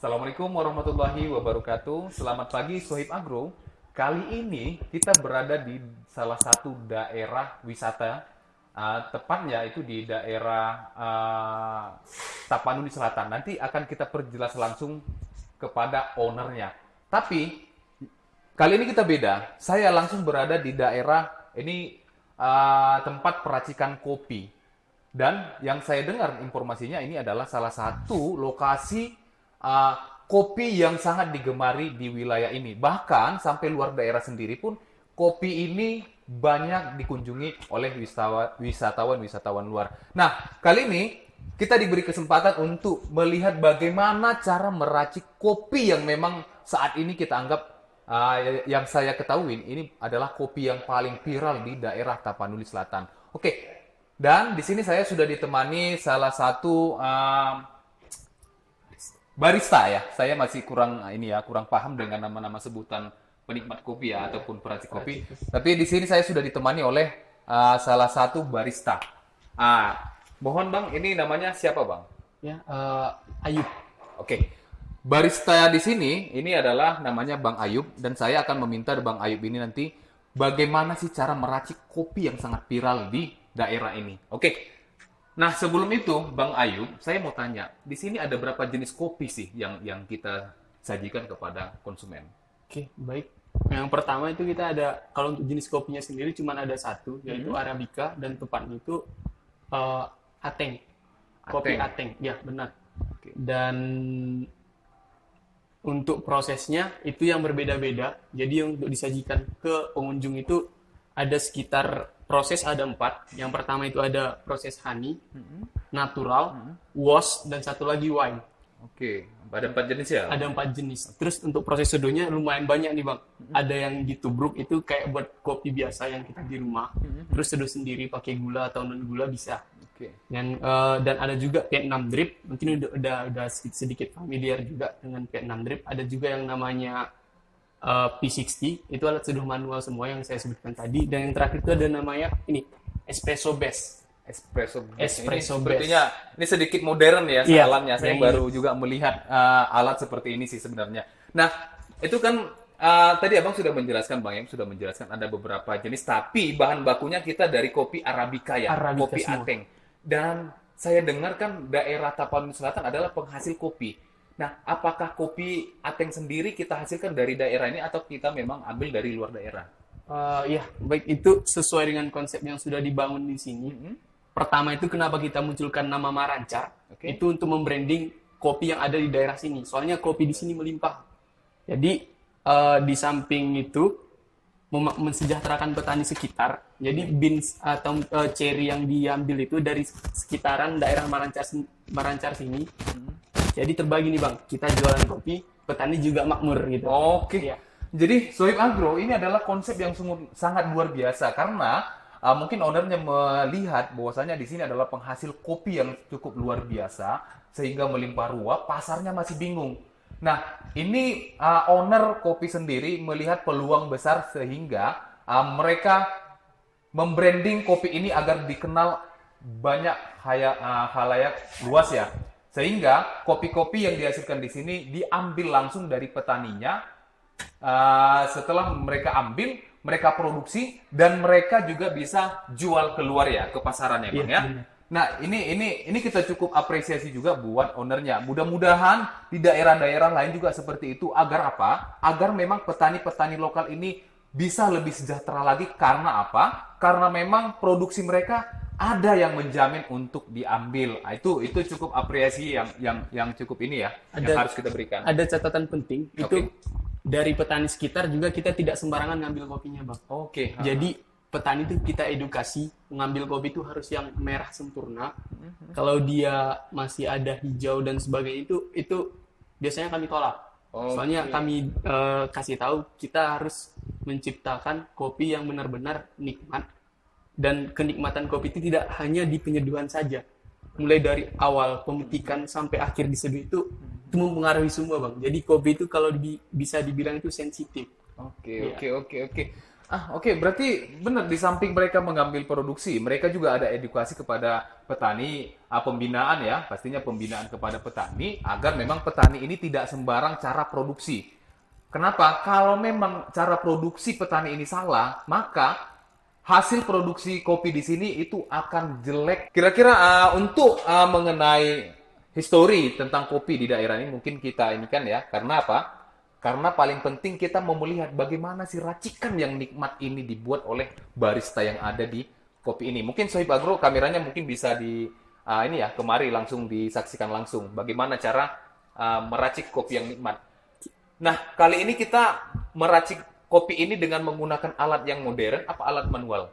Assalamualaikum warahmatullahi wabarakatuh. Selamat pagi Sohib Agro. Kali ini kita berada di salah satu daerah wisata, tepatnya itu di daerah Tapanuli Selatan. Nanti akan kita perjelas langsung kepada ownernya. Tapi kali ini kita beda. Saya langsung berada di daerah ini, tempat peracikan kopi. Dan yang saya dengar informasinya ini adalah salah satu lokasi kopi yang sangat digemari di wilayah ini. Bahkan sampai luar daerah sendiri pun kopi ini banyak dikunjungi oleh wisatawan luar. Nah, kali ini kita diberi kesempatan untuk melihat bagaimana cara meracik kopi yang memang saat ini kita anggap, yang saya ketahui ini adalah kopi yang paling viral di daerah Tapanuli Selatan. Oke, dan di sini saya sudah ditemani salah satu barista ya. Saya masih kurang paham dengan nama-nama sebutan penikmat kopi ya ataupun peracik kopi. Tapi di sini saya sudah ditemani oleh salah satu barista. Mohon Bang, ini namanya siapa Bang? Ya, Ayub. Oke. Barista di sini ini adalah namanya Bang Ayub dan saya akan meminta Bang Ayub ini nanti bagaimana sih cara meracik kopi yang sangat viral di daerah ini. Oke. Nah, sebelum itu, Bang Ayub, saya mau tanya, di sini ada berapa jenis kopi sih yang kita sajikan kepada konsumen? Oke, baik. Yang pertama itu kita ada, kalau untuk jenis kopinya sendiri cuma ada satu, yaitu Arabica, dan tepatnya itu Ateng. Kopi Ateng, ya benar. Oke. Dan untuk prosesnya itu yang berbeda-beda. Jadi untuk disajikan ke pengunjung itu ada sekitar proses ada 4. Yang pertama itu ada proses honey, natural, wash, dan satu lagi wine. Oke, ada 4 jenis ya? Ada 4 jenis. Terus untuk proses seduhnya lumayan banyak nih Bang. Ada yang ditubruk itu kayak buat kopi biasa yang kita di rumah. Terus seduh sendiri pakai gula atau non gula bisa. Oke. Dan ada juga Vietnam drip. Mungkin udah sedikit familiar juga dengan Vietnam drip. Ada juga yang namanya P60, itu alat seduh manual semua yang saya sebutkan tadi. Dan yang terakhir itu ada namanya ini espresso base. Espresso base. Espresso Ini base. sepertinya ini sedikit modern ya Iya, alatnya. Saya yang baru juga melihat alat seperti ini sih sebenarnya. Nah, itu kan tadi Abang sudah menjelaskan, Bang, yang sudah menjelaskan ada beberapa jenis, tapi bahan bakunya kita dari kopi Arabica ya, Arabica kopi semua. Ateng. Dan saya dengar kan daerah Tapanuli Selatan adalah penghasil kopi. Nah, apakah kopi Ateng sendiri kita hasilkan dari daerah ini atau kita memang ambil dari luar daerah? Ya, baik, itu sesuai dengan konsep yang sudah dibangun di sini. Pertama itu kenapa kita munculkan nama Marancar? Oke. Itu untuk membranding kopi yang ada di daerah sini. Soalnya kopi di sini melimpah. Jadi di samping itu mensejahterakan petani sekitar. Jadi beans atau cherry yang diambil itu dari sekitaran daerah Marancar sini. Jadi terbagi nih Bang, kita jualan kopi, petani juga makmur gitu. Oke. Iya. Jadi Sohib Agro ini adalah konsep yang sangat luar biasa karena mungkin ownernya melihat bahwasanya di sini adalah penghasil kopi yang cukup luar biasa sehingga melimpah ruah, pasarnya masih bingung. Nah, ini owner kopi sendiri melihat peluang besar sehingga mereka membranding kopi ini agar dikenal banyak halayak luas ya. Sehingga kopi-kopi yang dihasilkan di sini diambil langsung dari petaninya. Setelah mereka ambil, mereka produksi dan mereka juga bisa jual keluar ya ke pasarannya, Bang, Iya, ya. benar. Nah, ini kita cukup apresiasi juga buat ownernya. Mudah-mudahan di daerah-daerah lain juga seperti itu agar apa? Agar memang petani-petani lokal ini bisa lebih sejahtera lagi karena apa? Karena memang produksi mereka ada yang menjamin untuk diambil. Itu cukup apresiasi yang cukup ini ya, yang harus kita berikan. Ada catatan penting, itu Oke. dari petani sekitar juga kita tidak sembarangan ngambil kopinya Bang. Oke. Jadi petani itu kita edukasi, mengambil kopi itu harus yang merah sempurna. Kalau dia masih ada hijau dan sebagainya itu biasanya kami tolak. Oke. Soalnya kami kasih tahu kita harus menciptakan kopi yang benar-benar nikmat. Dan kenikmatan kopi itu tidak hanya di penyeduhan saja. Mulai dari awal pemetikan sampai akhir diseduh itu mempengaruhi semua Bang. Jadi kopi itu kalau bisa dibilang itu sensitif. Oke. Oke, berarti benar di samping mereka mengambil produksi, mereka juga ada edukasi kepada petani, pembinaan ya, pastinya pembinaan kepada petani agar memang petani ini tidak sembarang cara produksi. Kenapa? Kalau memang cara produksi petani ini salah, maka hasil produksi kopi di sini itu akan jelek. Kira-kira untuk mengenai histori tentang kopi di daerah ini mungkin kita ini kan ya, karena apa? Karena paling penting kita mau melihat bagaimana si racikan yang nikmat ini dibuat oleh barista yang ada di kopi ini. Mungkin Sohib Agro kameranya mungkin bisa di ini ya kemari langsung disaksikan langsung bagaimana cara meracik kopi yang nikmat. Nah, kali ini kita meracik kopi ini dengan menggunakan alat yang modern apa alat manual?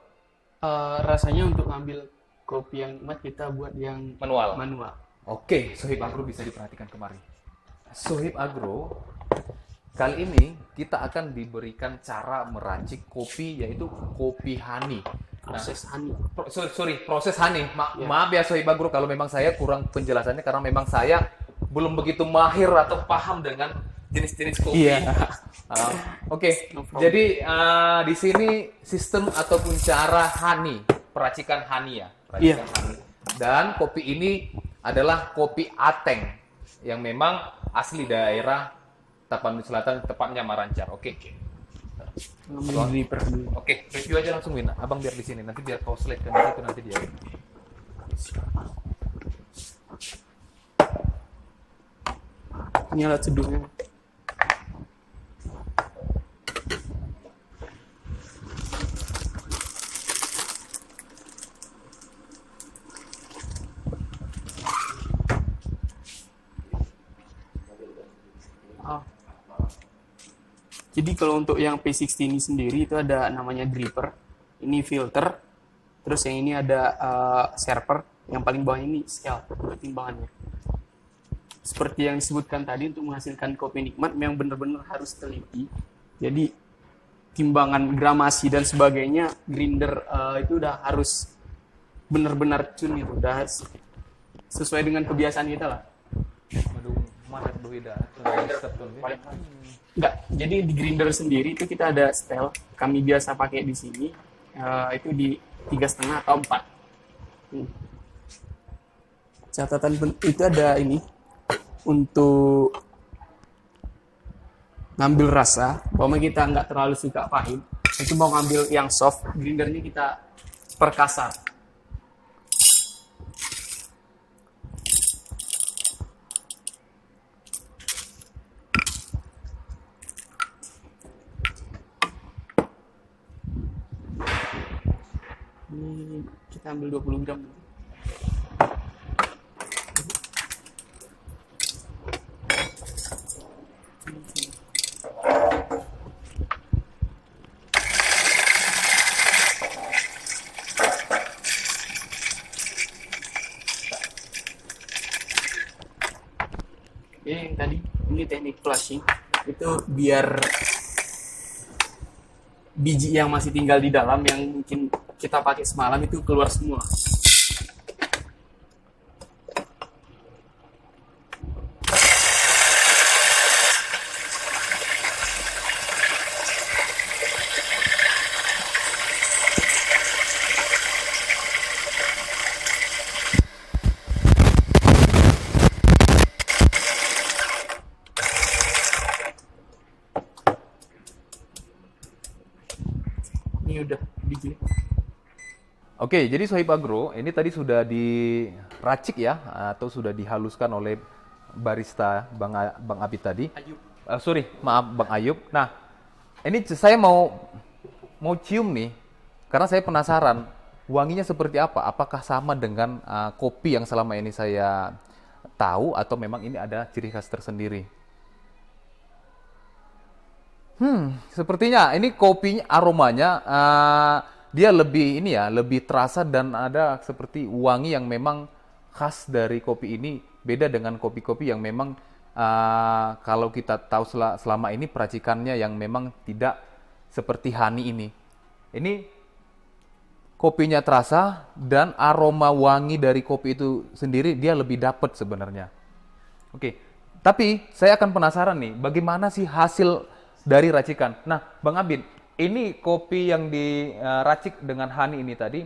Rasanya untuk ngambil kopi yang nikmat kita buat yang Manual. manual. Oke, Sohib Agro bisa diperhatikan kemari. Sohib Agro, kali ini kita akan diberikan cara meracik kopi yaitu kopi honey. Proses honey. Proses honey. Maaf ya Sohib Agro kalau memang saya kurang penjelasannya karena memang saya belum begitu mahir atau paham dengan jenis-jenis kopi. Iya. Oke. No problem. Jadi di sini sistem ataupun cara honey, peracikan honey ya, peracikan honey. Dan kopi ini adalah kopi Ateng yang memang asli daerah Tapanuli Selatan, tepatnya Marancar. Oke. Ngambil dripper dulu. Oke, review aja langsung Win. Abang biar di sini, nanti biar kau slide kan di situ nanti dia. Ini alat seduhnya. Ah. Jadi kalau untuk yang P60 ini sendiri itu ada namanya dripper, ini filter, terus yang ini ada server, yang paling bawah ini scale buat timbangannya. Seperti yang disebutkan tadi untuk menghasilkan kopi nikmat memang benar-benar harus teliti. Jadi timbangan gramasi dan sebagainya, grinder itu udah harus benar-benar tune itu, udah harus sesuai dengan kebiasaan kita lah. Aduh, mana beda. Enggak, jadi di grinder sendiri itu kita ada style. Kami biasa pakai di sini itu di 3,5 atau 4. Catatan itu ada ini untuk ngambil rasa. Bahwa kita nggak terlalu suka pahit, itu mau ngambil yang soft, grindernya kita perkasar. Ini kita ambil 20 gram. Oke, yang tadi ini teknik flushing itu biar biji yang masih tinggal di dalam yang mungkin kita pakai semalam itu keluar semua. Ini udah biji. Oke, jadi Sohib Agro, ini tadi sudah diracik ya, atau sudah dihaluskan oleh barista Bang Abid tadi. Ayub. Maaf Bang Ayub. Nah, ini saya mau cium nih, karena saya penasaran wanginya seperti apa. Apakah sama dengan kopi yang selama ini saya tahu, atau memang ini ada ciri khas tersendiri? Sepertinya ini kopinya aromanya dia lebih ini ya, lebih terasa dan ada seperti wangi yang memang khas dari kopi ini, beda dengan kopi-kopi yang memang kalau kita tahu selama ini peracikannya yang memang tidak seperti honey ini. Ini kopinya terasa dan aroma wangi dari kopi itu sendiri dia lebih dapat sebenarnya. Oke, tapi saya akan penasaran nih, bagaimana sih hasil dari racikan? Nah, Bang Abid, ini kopi yang diracik dengan honey ini tadi,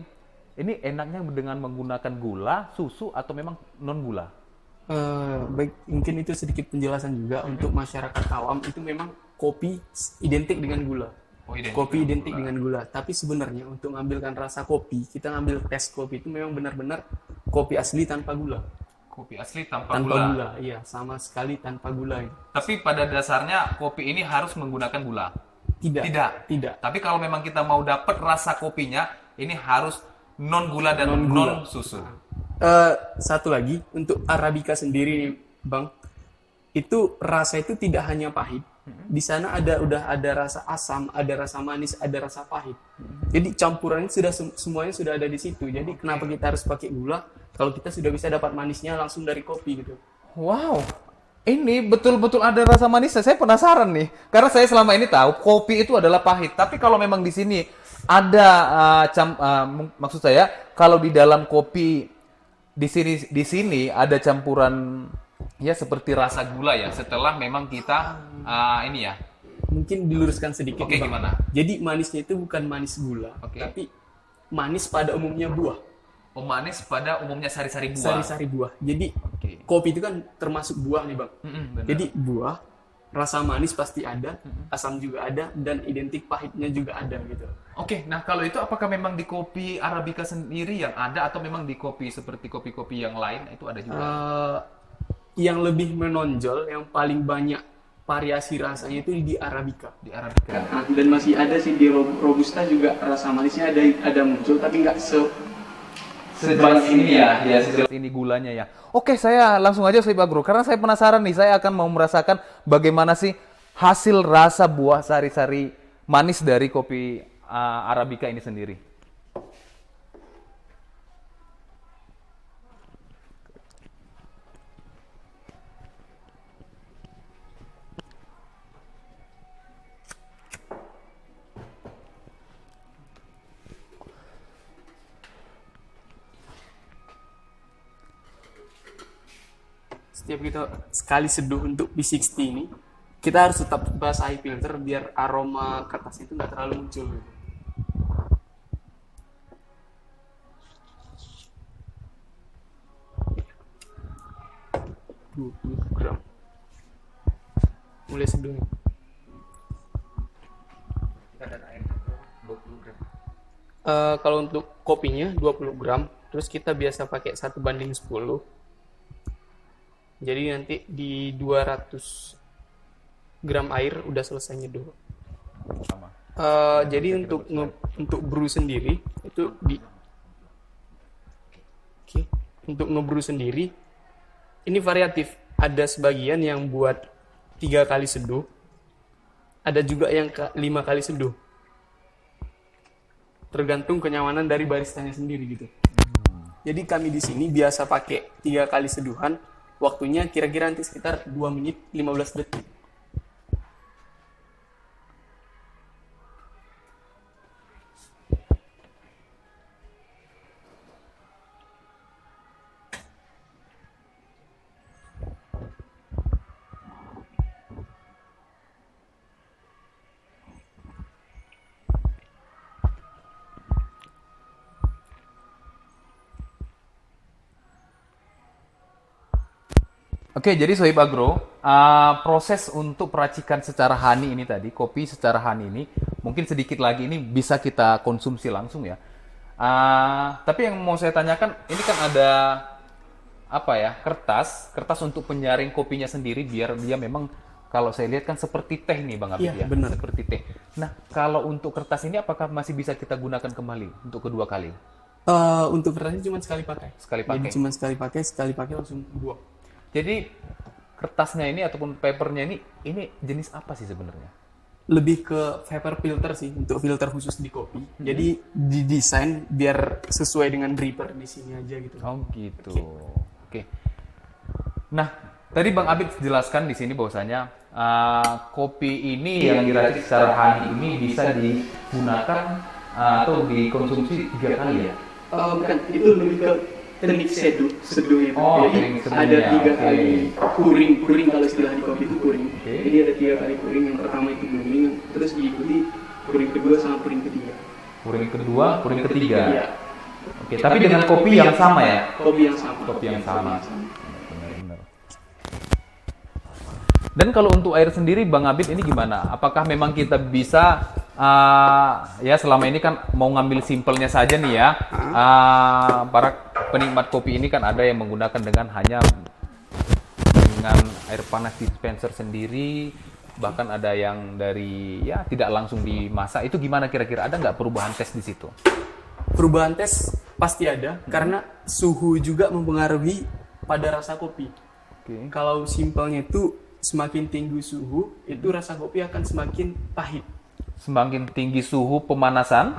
ini enaknya dengan menggunakan gula, susu, atau memang non gula? Baik, mungkin itu sedikit penjelasan juga untuk masyarakat awam. Itu memang kopi identik dengan gula. Oh, identik Kopi dengan identik gula. dengan gula. Tapi sebenarnya untuk mengambilkan rasa kopi, kita ngambil tes kopi itu memang benar-benar kopi asli tanpa gula. Kopi asli tanpa Tanpa gula. gula, iya, sama sekali tanpa gula. Tapi pada dasarnya kopi ini harus menggunakan gula. Tidak. Tidak. Tidak. Tapi kalau memang kita mau dapat rasa kopinya, ini harus non gula dan Non gula. non susu. Satu lagi untuk Arabica sendiri nih, Bang. Itu rasa itu tidak hanya pahit. Di sana udah ada rasa asam, ada rasa manis, ada rasa pahit. Jadi campurannya semuanya sudah ada di situ. Jadi kenapa kita harus pakai gula kalau kita sudah bisa dapat manisnya langsung dari kopi gitu. Wow, ini betul-betul ada rasa manisnya. Saya penasaran nih, karena saya selama ini tahu kopi itu adalah pahit. Tapi kalau memang di sini ada maksud saya kalau di dalam kopi di sini ada campuran ya seperti rasa gula ya. Setelah memang kita ini ya. Mungkin diluruskan sedikit. Oke, Bang. gimana? Jadi manisnya itu bukan manis gula, Oke. tapi manis pada umumnya buah. Manis pada umumnya sari-sari buah. Sari-sari buah. Jadi Oke. kopi itu kan termasuk buah nih, Bang. Benar. Jadi buah, rasa manis pasti ada, asam juga ada, dan identik pahitnya juga ada gitu. Oke, nah kalau itu apakah memang di kopi Arabica sendiri yang ada atau memang di kopi seperti kopi-kopi yang lain itu ada juga? Yang lebih menonjol, yang paling banyak variasi rasanya itu di Arabica. Di Arabica. Dan masih ada sih di Robusta juga rasa manisnya ada muncul, tapi nggak Sejelas ini ya, sejelas ini gulanya ya. Oke, saya langsung aja Sohib Agro karena saya penasaran nih, saya akan mau merasakan bagaimana sih hasil rasa buah sari-sari manis dari kopi Arabica ini sendiri. Setiap kita sekali seduh untuk B60 ini, kita harus tetap basahi filter biar aroma kertas itu nggak terlalu muncul. 20 gram. Mulai seduh nih. Kalau untuk kopinya 20 gram, terus kita biasa pakai 1:10. Jadi nanti di 200 gram air udah selesai nyeduh. Sama. Jadi untuk brew sendiri itu untuk ngebrew sendiri ini variatif. Ada sebagian yang buat 3 kali seduh, ada juga yang 5 kali seduh. Tergantung kenyamanan dari baristanya sendiri gitu. Jadi kami di sini biasa pakai 3 kali seduhan. Waktunya kira-kira nanti sekitar 2 menit 15 detik. Oke, jadi Sohib Agro, proses untuk peracikan secara honey ini tadi, kopi secara honey ini, mungkin sedikit lagi ini bisa kita konsumsi langsung ya. Tapi yang mau saya tanyakan, ini kan ada apa ya, kertas untuk penyaring kopinya sendiri biar dia memang kalau saya lihat kan seperti teh nih Bang Abid Iya, ya, benar. seperti teh. Nah, kalau untuk kertas ini apakah masih bisa kita gunakan kembali untuk kedua kali? Untuk kertasnya cuma sekali pakai. Sekali pakai. Jadi cuma sekali pakai langsung buang. Jadi kertasnya ini ataupun papernya ini jenis apa sih sebenarnya? Lebih ke vapor filter sih, untuk filter khusus di kopi. Jadi didesain biar sesuai dengan dripper di sini aja gitu. Oh gitu. Oke. Nah, tadi Bang Abid jelaskan di sini bahwasanya kopi ini yang diracik secara honey ini bisa digunakan atau dikonsumsi 3 kali ya? Bukan, itu lebih ke teknik seduh itu. Oh, Jadi teknik seduhnya, ada 3 oke. kali kuring kalau istilah di kopi itu kuring. Oke. Jadi ada 3 kali kuring. Yang pertama itu booming, terus diikuti puring kedua sama puring ketiga. Puring kedua, puring ketiga. Iya. Oke, tapi dengan kopi yang sama ya? Kopi yang sama. Kopi yang sama. Benar-benar. Dan kalau untuk air sendiri, Bang Abid ini gimana? Apakah memang kita bisa, ya selama ini kan mau ngambil simpelnya saja nih ya, para penikmat kopi ini kan ada yang menggunakan dengan air panas dispenser sendiri, bahkan ada yang dari ya tidak langsung dimasak. Itu gimana kira-kira? Ada nggak perubahan tes di situ? Perubahan tes pasti ada karena suhu juga mempengaruhi pada rasa kopi. Oke. Kalau simpelnya itu semakin tinggi suhu, itu rasa kopi akan semakin pahit. Semakin tinggi suhu pemanasan,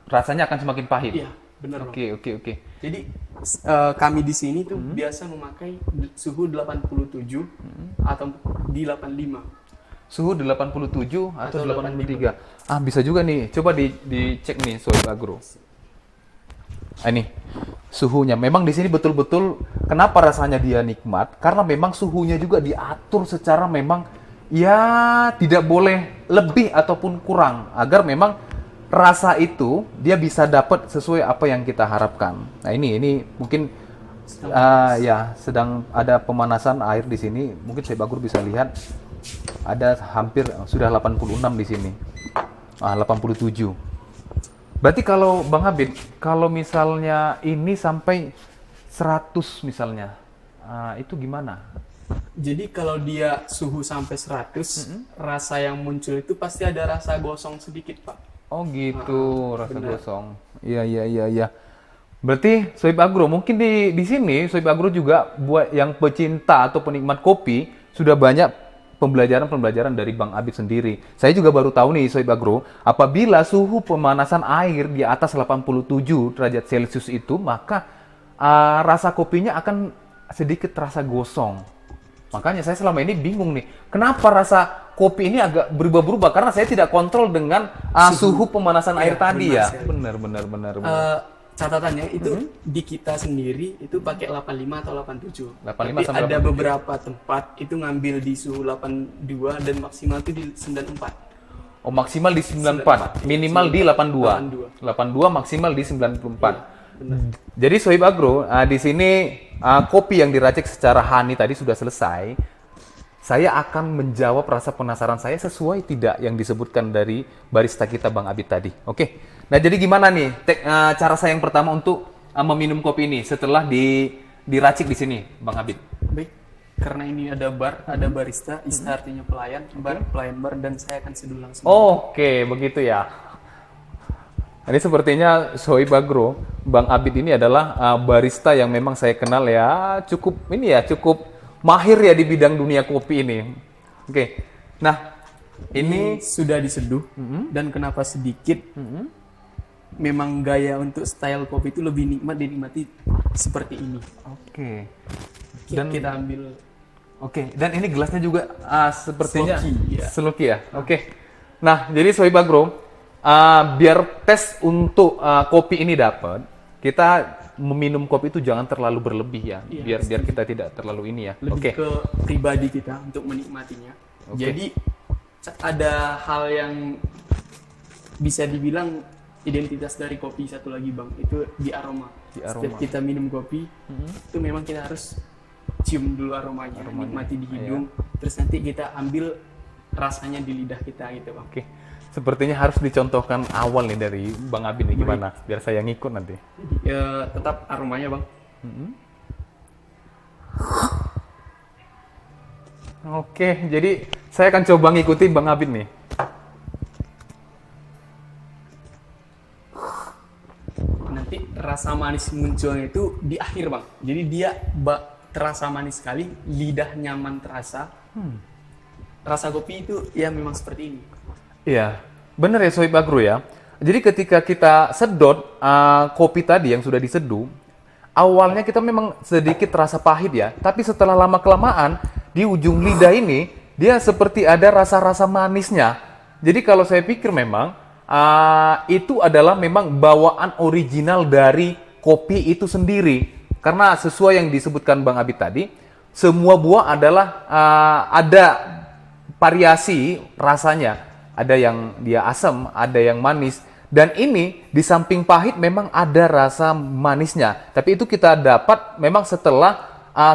rasanya akan semakin pahit. Iya, benar. Oke. Jadi kami di sini tuh biasa memakai suhu 87 atau di 85. Suhu 87 atau 83. Bisa juga nih. Coba dicek nih Sohib Agro. Ini suhunya. Memang di sini betul-betul kenapa rasanya dia nikmat? Karena memang suhunya juga diatur secara memang ya tidak boleh lebih ataupun kurang agar memang rasa itu dia bisa dapat sesuai apa yang kita harapkan. Nah, ini mungkin ya sedang ada pemanasan air di sini. Mungkin Sohib Agro bisa lihat ada hampir sudah 86 di sini. 87. Berarti kalau Bang Abid, kalau misalnya ini sampai 100 misalnya, itu gimana? Jadi kalau dia suhu sampai 100, rasa yang muncul itu pasti ada rasa gosong sedikit, Pak. Oh gitu, rasa benar. gosong. Iya. Berarti Sohib Agro, mungkin di sini Sohib Agro juga buat yang pecinta atau penikmat kopi, sudah banyak pembelajaran dari Bang Abid sendiri. Saya juga baru tahu nih Sohib Agro, apabila suhu pemanasan air di atas 87 derajat Celcius itu, maka rasa kopinya akan sedikit terasa gosong. Makanya saya selama ini bingung nih, kenapa rasa kopi ini agak berubah-berubah? Karena saya tidak kontrol dengan suhu pemanasan air tadi ya. Benar. Catatannya itu di kita sendiri itu pakai 85 atau 87. 85 Tapi sampai ada 87. beberapa tempat itu ngambil di suhu 82 dan maksimal itu di 94. Oh, maksimal di 94, minimal di 82. 82 maksimal di 94. Jadi Sohib Agro, di sini kopi yang diracik secara honey tadi sudah selesai. Saya akan menjawab rasa penasaran saya sesuai tidak yang disebutkan dari barista kita Bang Abid tadi. Oke. Nah, jadi gimana nih cara saya yang pertama untuk meminum kopi ini setelah diracik di sini, Bang Abid? Baik, karena ini ada bar, ada barista, ista artinya pelayan, pelayan bar, dan saya akan seduh langsung. Oke, begitu ya. Ini sepertinya Sohib Agro, Bang Abid ini adalah barista yang memang saya kenal ya cukup mahir ya di bidang dunia kopi ini. Oke. Nah, ini sudah diseduh dan kenapa sedikit? Memang gaya untuk style kopi itu lebih nikmat dinikmati seperti ini. Oke. Dan kita ambil. Oke. Dan ini gelasnya juga sepertinya sloki ya. Oke. Nah, jadi Sohib Agro, biar tes untuk kopi ini dapat, kita meminum kopi itu jangan terlalu berlebih ya. Biar kita tidak terlalu ini ya. Lebih ke pribadi kita untuk menikmatinya. Jadi ada hal yang bisa dibilang identitas dari kopi satu lagi Bang, itu di aroma. Setiap kita minum kopi, itu memang kita harus cium dulu aromanya. Nikmati di hidung, terus nanti kita ambil rasanya di lidah kita gitu Bang. Oke. Sepertinya harus dicontohkan awal nih dari Bang Abid nih gimana, biar saya ngikut nanti. Ya, tetap aromanya Bang. Oke, jadi saya akan coba ngikuti Bang Abid nih. Nanti rasa manis munculnya itu di akhir Bang. Jadi dia terasa manis sekali, lidah nyaman terasa. Rasa kopi itu ya memang seperti ini. Iya, bener ya Sohib Agro ya. Jadi ketika kita sedot kopi tadi yang sudah diseduh, awalnya kita memang sedikit terasa pahit ya. Tapi setelah lama-kelamaan, di ujung lidah ini, dia seperti ada rasa-rasa manisnya. Jadi kalau saya pikir memang, itu adalah memang bawaan original dari kopi itu sendiri. Karena sesuai yang disebutkan Bang Abid tadi, semua buah adalah ada variasi rasanya. ada yang dia asam, ada yang manis. Dan ini di samping pahit memang ada rasa manisnya. Tapi itu kita dapat memang setelah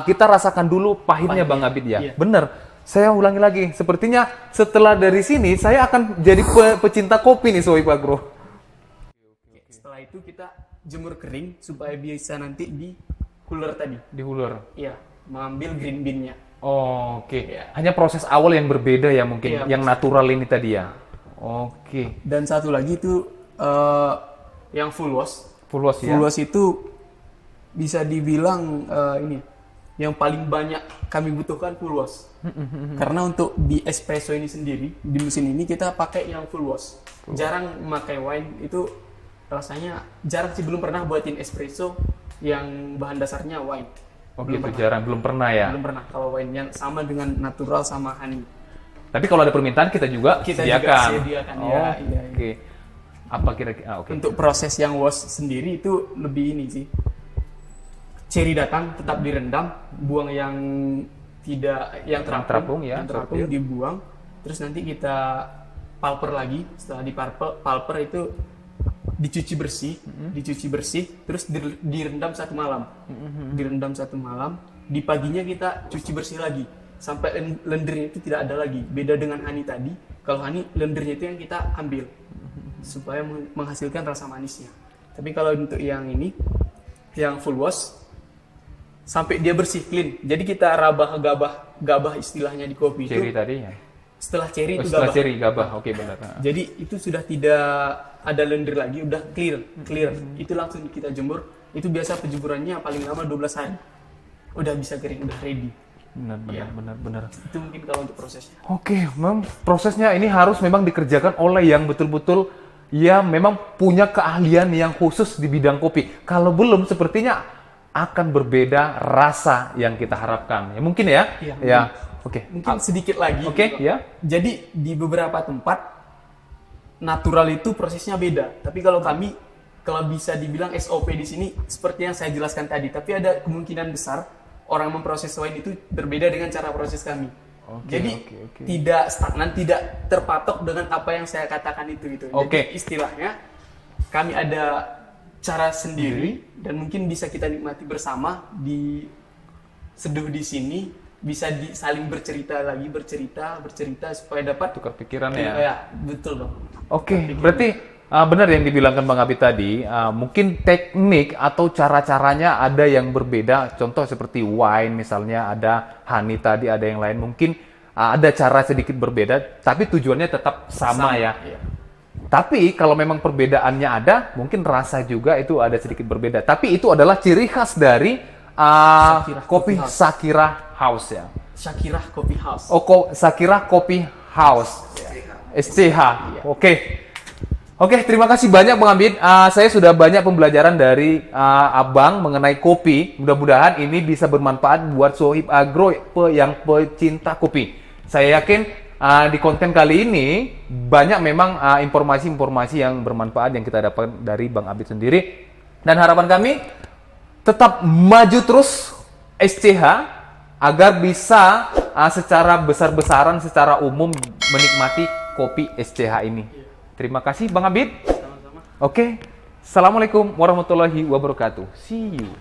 kita rasakan dulu pahitnya Bang Abid ya. Iya. Bener. Saya ulangi lagi. Sepertinya setelah dari sini saya akan jadi pecinta kopi nih Sohib Agro. Setelah itu kita jemur kering supaya bisa nanti di cooler tadi. Di hulur. Iya, mengambil green bean-nya. Oke. Iya. Hanya proses awal yang berbeda ya mungkin. Iya, Yang natural ini tadi ya. Oke. Dan satu lagi itu yang full wash. Full wash ya. Full wash itu bisa dibilang ini yang paling banyak kami butuhkan full wash. Karena untuk di espresso ini sendiri di mesin ini kita pakai yang full wash. Jarang memakai wine itu rasanya jarang sih, belum pernah buatin espresso yang bahan dasarnya wine. Oh gitu, jarang, belum pernah ya. Belum pernah kalau wine yang sama dengan natural sama honey. Tapi kalau ada permintaan kita juga Kita sediakan. juga sediakan Oh, ya. Iya. Oke. Apa kira-kira? Oke. Untuk proses yang wash sendiri itu lebih ini sih. Ceri datang tetap direndam, buang yang tidak yang terapung, ya, yang terapung sortir. dibuang. Terus nanti kita pulper lagi. Setelah pulper itu dicuci bersih, terus direndam 1 malam. Direndam 1 malam, di paginya kita cuci bersih lagi sampai lendirnya itu tidak ada lagi. Beda dengan honey tadi, kalau honey lendirnya itu yang kita ambil supaya menghasilkan rasa manisnya. Tapi kalau untuk yang ini, yang full wash, sampai dia bersih clean. Jadi kita rabah gabah istilahnya di kopi Ceri itu. tadi ya. Setelah ceri itu Setelah gabah. ceri gabah. Oke, benar. Jadi itu sudah tidak ada lendir lagi, udah clear. Itu langsung kita jemur. Itu biasa penjemurannya paling lama 12 hari. Udah bisa kering, udah ready. Benar. Itu mungkin kalau untuk prosesnya. Oke, memang prosesnya ini harus memang dikerjakan oleh yang betul-betul ya memang punya keahlian yang khusus di bidang kopi. Kalau belum sepertinya akan berbeda rasa yang kita harapkan. Ya mungkin ya. Iya, Ya. Oke. Mungkin sedikit lagi. Oke, ya. Jadi di beberapa tempat natural itu prosesnya beda. Tapi kalau kami, kalau bisa dibilang SOP di sini seperti yang saya jelaskan tadi. Tapi ada kemungkinan besar orang memproses wine itu berbeda dengan cara proses kami. Jadi tidak stagnan, tidak terpatok dengan apa yang saya katakan itu gitu. Jadi istilahnya kami ada cara sendiri dan mungkin bisa kita nikmati bersama di seduh di sini, bisa saling bercerita supaya dapat Tukar pikiran ya. Ya, betul dong. Oke, berarti benar yang dibilangkan Bang Abid tadi, mungkin teknik atau cara-caranya ada yang berbeda. Contoh seperti wine misalnya, ada honey tadi, ada yang lain. Mungkin ada cara sedikit berbeda, tapi tujuannya tetap sama ya. Iya. Tapi kalau memang perbedaannya ada, mungkin rasa juga itu ada sedikit berbeda. Tapi itu adalah ciri khas dari kopi Shakira House ya. Shakira Coffee House. Shakira Coffee House. SCH. Oke, terima kasih banyak Bang Abid. Saya sudah banyak pembelajaran dari Abang mengenai kopi. Mudah-mudahan ini bisa bermanfaat buat Sohib Agro yang pecinta kopi. Saya yakin di konten kali ini banyak memang informasi-informasi yang bermanfaat yang kita dapat dari Bang Abid sendiri. Dan harapan kami tetap maju terus SCH agar bisa secara besar-besaran, secara umum menikmati kopi SCH ini. Terima kasih Bang Abid. Sama-sama. Oke. Assalamualaikum warahmatullahi wabarakatuh. See you.